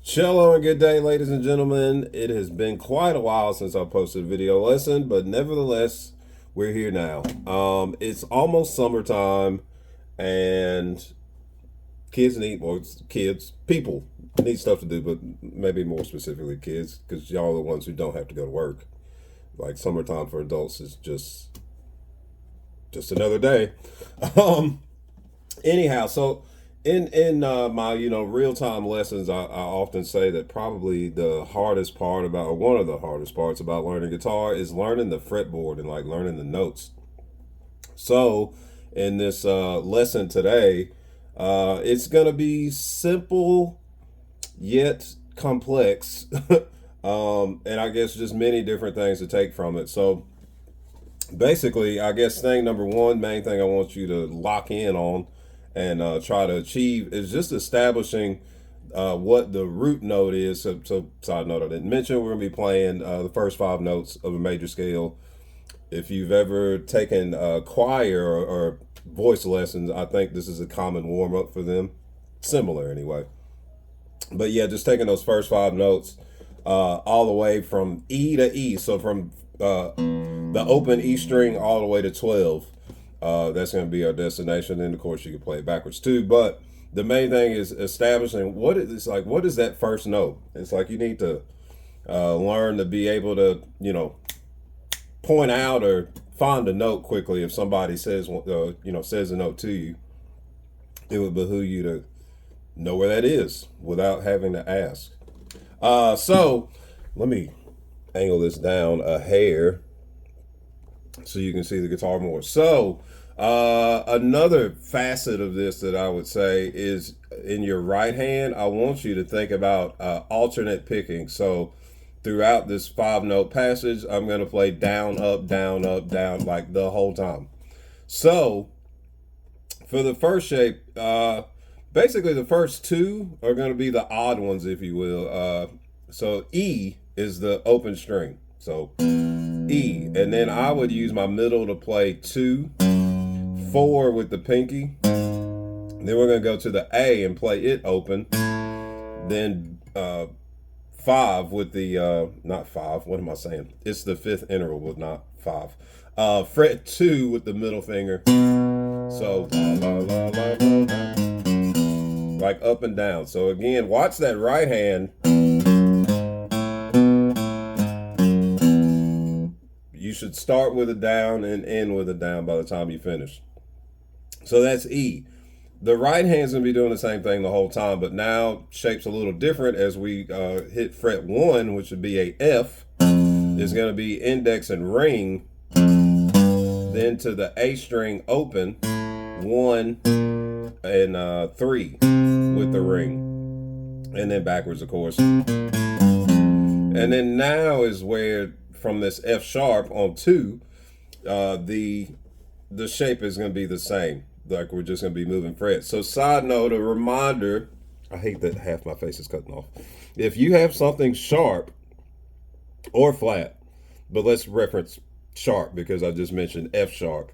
Hello and good day, ladies and gentlemen. It has been quite a while since I posted a video lesson, but nevertheless, we're here now. It's almost summertime, and kids need more. People need stuff to do, but maybe more specifically kids, because y'all are the ones who don't have to go to work. Like summertime for adults is just another day. Um, anyhow, so in my real time lessons, I often say that probably the hardest part about, or one of the hardest parts about learning guitar is learning the fretboard and like learning the notes. So in this lesson today, it's gonna be simple yet complex, and I guess just many different things to take from it. So basically, I guess thing number one, main thing I want you to lock in on and try to achieve is just establishing what the root note is. So, side note I didn't mention, we're going to be playing the first five notes of a major scale. If you've ever taken choir or voice lessons, I think this is a common warm up for them. Similar, anyway. But yeah, just taking those first five notes all the way from E to E. So from the open E string all the way to 12. That's going to be our destination. And of course, you can play it backwards too. But the main thing is establishing what is like. What is that first note? It's like you need to learn to be able to, point out or find a note quickly. If somebody says, says a note to you, it would behoove you to know where that is without having to ask. So let me angle this down a hair so you can see the guitar more. So another facet of this that I would say is in your right hand, I want you to think about alternate picking. So throughout this five note passage, I'm going to play down, up, like the whole time. So for the first shape, basically the first two are going to be the odd ones, if you will. So E is the open string. So E, and then I would use my middle to play 2, 4 with the pinky. Then we're gonna go to the A and play it open. Then 5 with the not 5. What am I saying? It's the fifth interval, but not 5. Fret 2 with the middle finger. So la, la, la, la, like up and down. So again, watch that right hand. You should start with a down and end with a down by the time you finish. So that's E. The right hand's gonna be doing the same thing the whole time, but now shape's a little different as we hit fret 1, which would be a F. Is gonna be index and ring. Then to the A string open, 1 and 3 with the ring. And then backwards, of course. And then now is where from this F sharp on 2, the shape is going to be the same. Like we're just going to be moving frets. So side note, a reminder, I hate that half my face is cutting off. If you have something sharp or flat, but let's reference sharp because I just mentioned F sharp.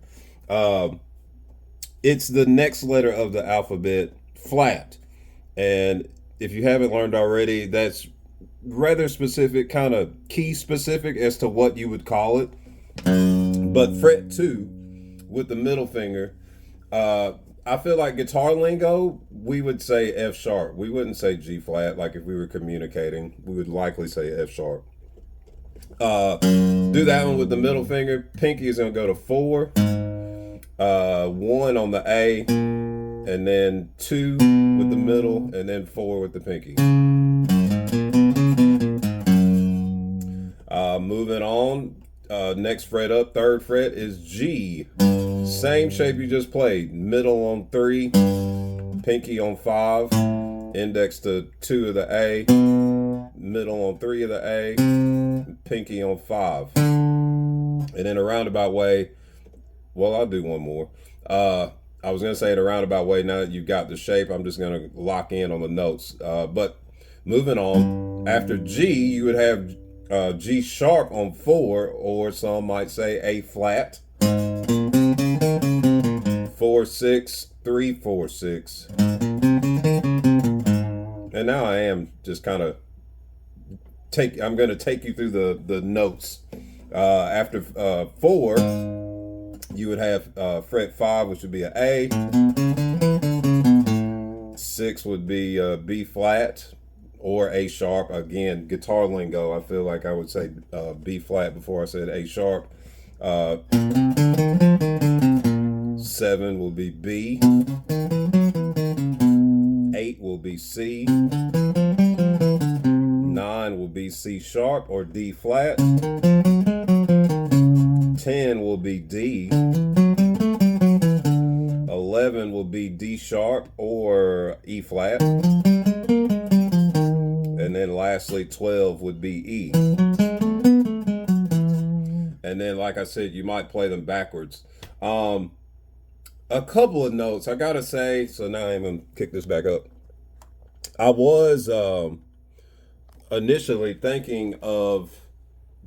It's the next letter of the alphabet, flat. And if you haven't learned already, that's rather specific, kind of key specific as to what you would call it. But fret 2 with the middle finger, I feel like guitar lingo, we would say F sharp. We wouldn't say G flat. Like if we were communicating, we would likely say F sharp. Do that one with the middle finger. Pinky is going to go to 4, 1 on the A, and then 2 with the middle, and then 4 with the pinky. Moving on, next fret up, 3rd fret is G. Same shape you just played. Middle on 3, pinky on 5, index to 2 of the A, middle on 3 of the A, pinky on 5. And in a roundabout way, well, I'll do one more. I was going to say in a roundabout way, now that you've got the shape, I'm just going to lock in on the notes. But moving on, after G, you would have G sharp on 4, or some might say A flat. 4, 6, 3, 4, 6. And now I am just kind of I'm going to take you through the notes. After 4, you would have fret 5, which would be an A. 6 would be B flat or A sharp. Again, guitar lingo, I feel like I would say B flat before I said A sharp. 7 will be B. 8 will be C. 9 will be C sharp or D flat. 10 will be D. 11 will be D sharp or E flat. And then lastly, 12 would be E. And then, like I said, you might play them backwards. A couple of notes, I gotta say, so now I'm gonna kick this back up. I was initially thinking of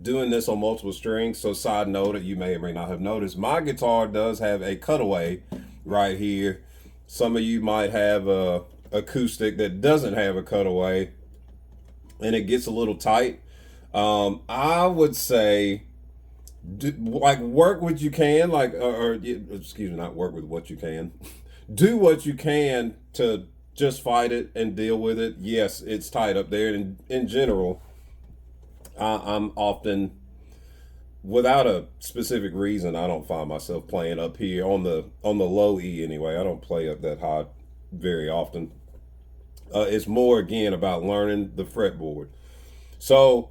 doing this on multiple strings. So side note that you may or may not have noticed, my guitar does have a cutaway right here. Some of you might have a acoustic that doesn't have a cutaway and it gets a little tight. I would say like work what you can, like, or excuse me, not work with what you can. Do what you can to just fight it and deal with it. Yes, it's tight up there, and in general, I'm often, without a specific reason, I don't find myself playing up here on the low E anyway. I don't play up that high very often. It's more again about learning the fretboard. So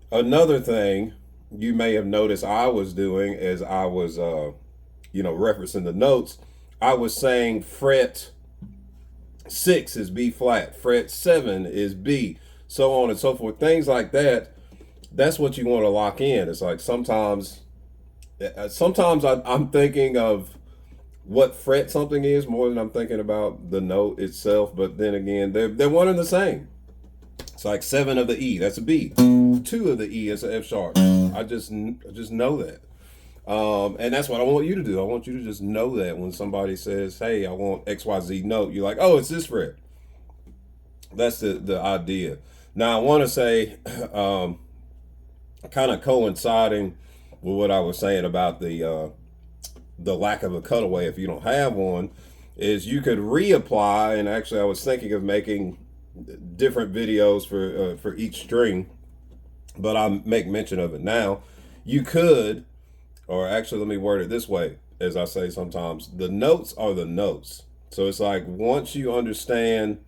another thing you may have noticed I was doing as I was referencing the notes, I was saying fret 6 is B flat, fret 7 is B, so on and so forth. Things like that. That's what you want to lock in. It's like sometimes I'm thinking of what fret something is more than I'm thinking about the note itself. But then again, they're one and the same. It's like 7 of the E, that's a B. 2 of the E is an F sharp. I just know that. And that's what I want you to do. I want you to just know that when somebody says, hey, I want XYZ note, you're like, oh, it's this fret. That's the idea. Now I want to say, kind of coinciding with what I was saying about the lack of a cutaway if you don't have one, is you could reapply. And actually I was thinking of making different videos for each string, but I'll make mention of it now. You could, or actually let me word it this way, as I say sometimes, the notes are the notes. So it's like once you understand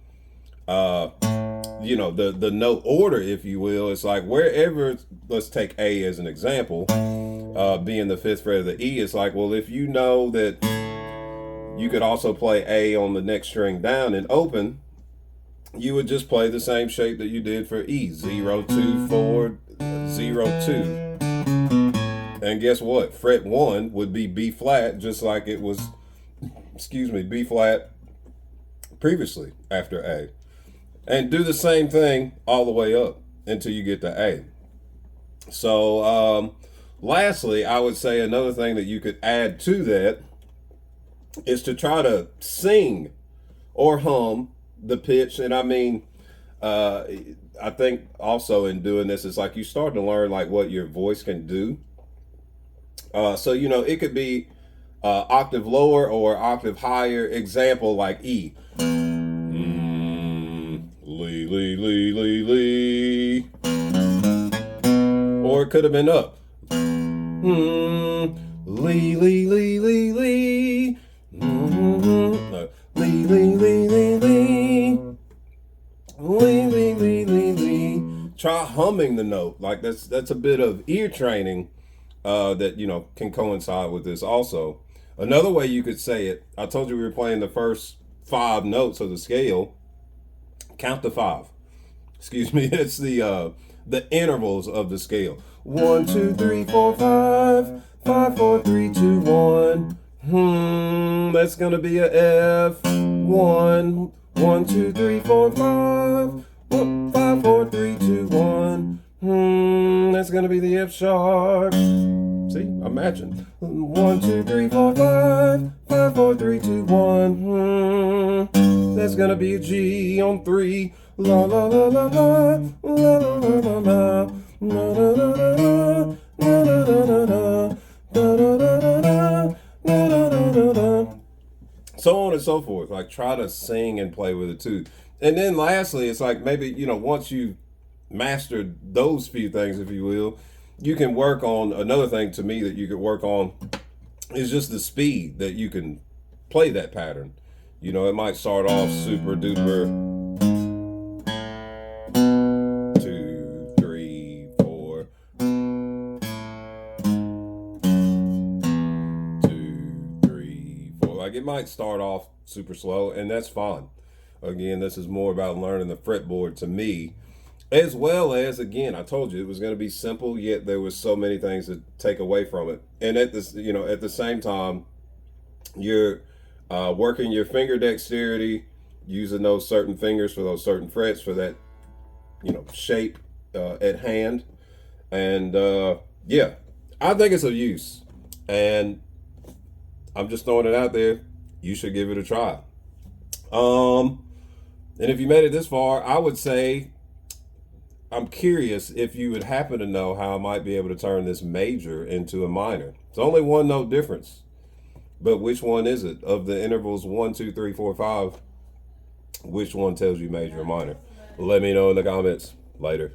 the note order, if you will, it's like wherever, let's take A as an example, being the 5th fret of the E, it's like, well, if you know that you could also play A on the next string down and open, you would just play the same shape that you did for E, 0, 2, 4, 0, 2. And guess what? Fret 1 would be B flat, just like it was, B flat previously after A. And do the same thing all the way up until you get to A. So lastly, I would say another thing that you could add to that is to try to sing or hum the pitch. And I mean, I think also in doing this, it's like you start to learn like what your voice can do. So, it could be octave lower or octave higher. Example, like E. Lee, lee, lee, lee, lee. Or it could have been up. Lee, lee, lee, lee, lee. Lee, lee, lee, lee, lee. Lee, lee, lee, lee, lee. Try humming the note. Like that's a bit of ear training that can coincide with this also. Another way you could say it, I told you we were playing the first 5 notes of the scale. Count to 5. It's the intervals of the scale. 1, 2, 3, 4, 5. 5, 4, 3, 2, 1. That's gonna be a F. 1, 1, 2, 3, 4, 5. 5, 4, 3, 2, 1. That's gonna be the F sharp. See, imagine. 1, 2, 3, 4, 5. 5, 4, 3, 2, 1. That's gonna be a G on 3. la la la la la, la la la la la, la la la la la, la la la la, so on and so forth. Like try to sing and play with it too. And then lastly, it's like maybe, once you mastered those few things, if you will, you can work on another thing to me that you could work on is just the speed that you can play that pattern. It might start off super duper 2, 3, 4, 2, 3, 4. Like it might start off super slow, and that's fine. Again, this is more about learning the fretboard to me, as well as, again, I told you it was going to be simple, yet there was so many things to take away from it. And at this, at the same time, you're working your finger dexterity, using those certain fingers for those certain frets for that, shape at hand. And yeah, I think it's of use. And I'm just throwing it out there. You should give it a try. And if you made it this far, I would say I'm curious if you would happen to know how I might be able to turn this major into a minor. It's only one note difference, but which one is it? Of the intervals 1, 2, 3, 4, 5, which one tells you major or minor? Let me know in the comments. Later.